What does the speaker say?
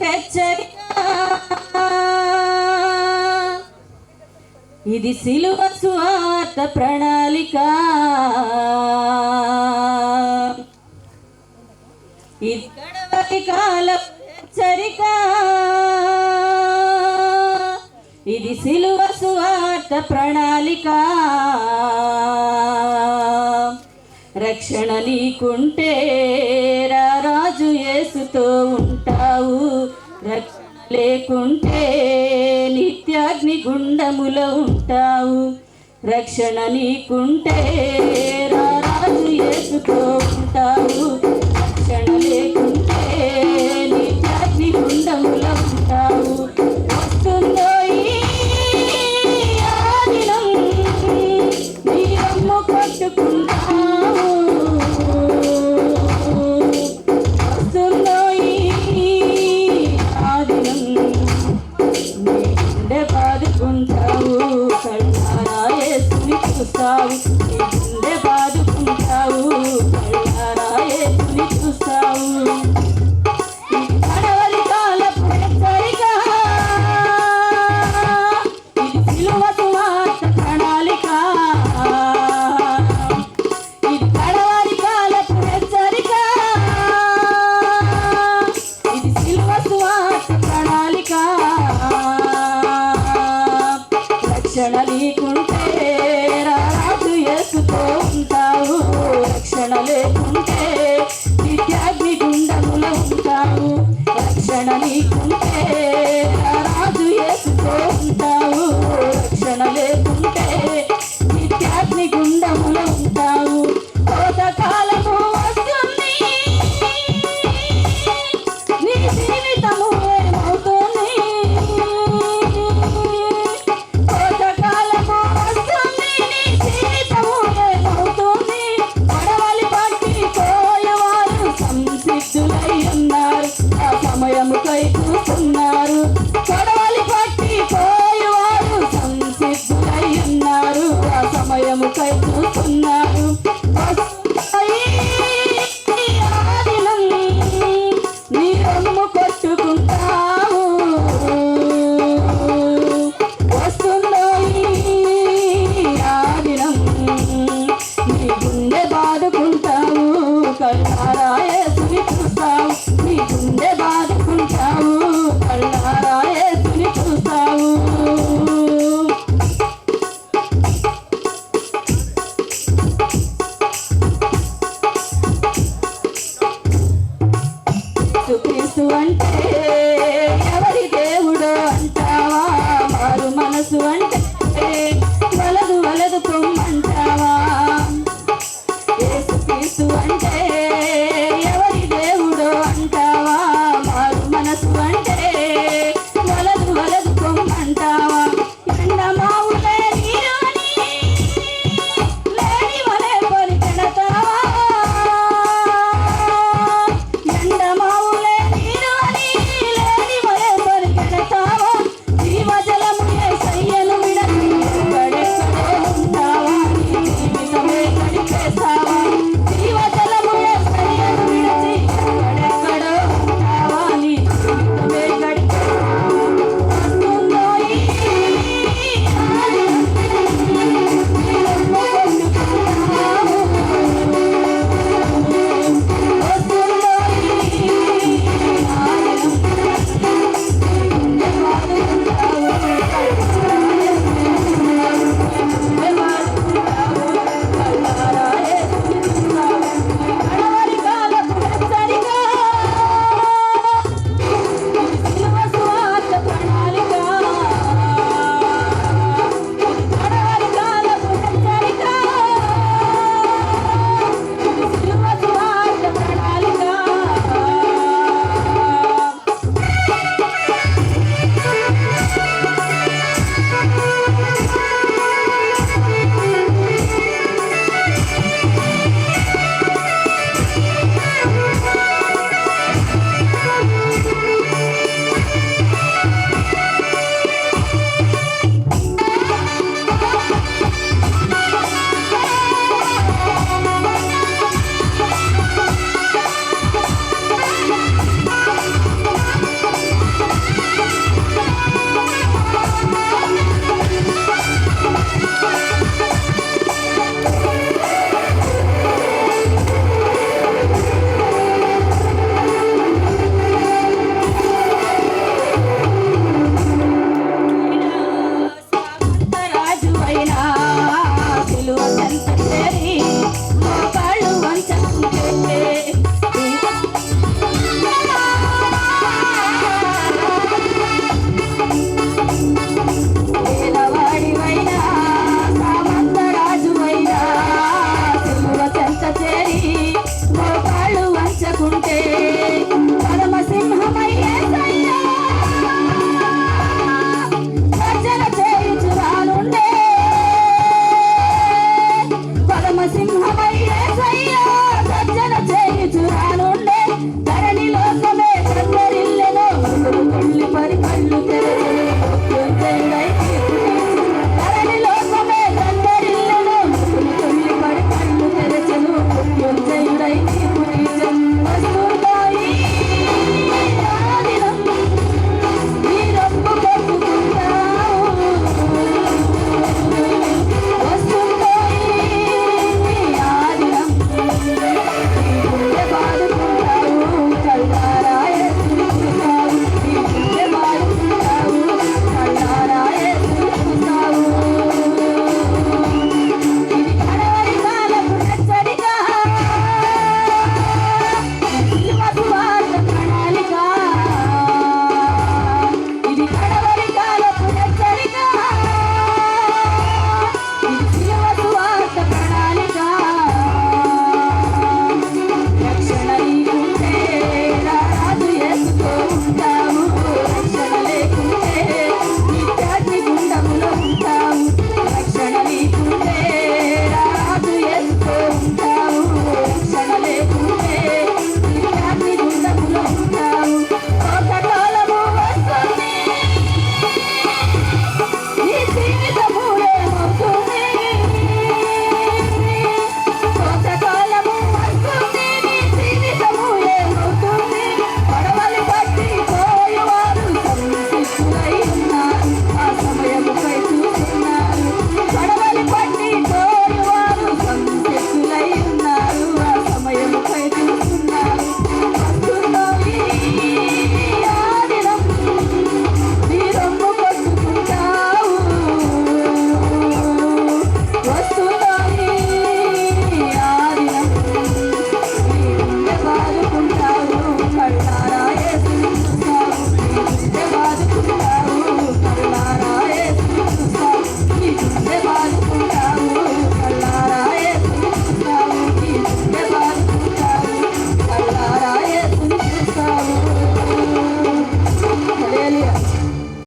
హెచ్చరిక, ఇది సిలువ సువార్త ప్రణాళిక. ఇది కడవరి కాలం హెచ్చరిక, ఇది సిలువ సువార్త ప్రణాళిక. రక్షణ నీకుంటే రాజు యేసుతో ఉంటావు, రక్షణ లేకుంటే నిత్యాగ్ని గుండములో ఉంటావు. రక్షణ నీకుంటే రాజు యేసుతో ఉంటావు, రక్షణ లేకుంటే నిత్యాగ్ని గుండములో ఉంటావు. వస్తుందో ఈ ఆదినం, నీ అమ్ము కొట్టుకుంటావు. వస్తుందో ఈ ఆదినం, నీ గుండె బాదుకుంటావు. కళ్ళారా యేసుని చూస్తావు, నీ గుండె బాదుకుంటావు. కళ్ళారా యేసుని చూస్తావు. కడవరి కాలపు హెచ్చరిక, ఇది సిలువ సువార్త ప్రణాళిక. ఇది కడవరి కాలపు హెచ్చరిక, ఇది సిలువ సువార్త ప్రణాళిక. రక్షణ నీకుంటే రాజు యేసుతో ఉంటావు, రక్షణ లేకుంటే నిత్యాగ్ని గుండములో ఉంటావు. రక్షణ నీకుంటే రాజు యేసుతో ఉంటావు, రక్షణ లేకుంటే నిత్యాగ్ని గుండములో ఉంటావు. కోతకాలము వస్తుంది, నీ జీవితము ఏమవుతుంది. కోతకాలము వస్తుంది, నీ జీవితము ఏమవుతుంది. పడవలి పట్టి పోయేవారు సంసిద్ధులై ఉన్నారు, ఆ సమయముకై కూర్చున్నారు. పడవలి పట్టి పోయేవారు సంసిద్ధులై ఉన్నారు, ఆ సమయముకై కూర్చున్నారు. ఆదినం నీ రొమ్ము కొట్టుకుంటావు. వస్తుందో ఈ ఆదినం, నీ గుండె బాదుకుంటావు. కళ్ళారా యేసుని చూస్తావు, నీ గుండె బాదుకుంటావు. కళ్ళారా యేసుని చూస్తావు. యేసుక్రీస్తు అంటే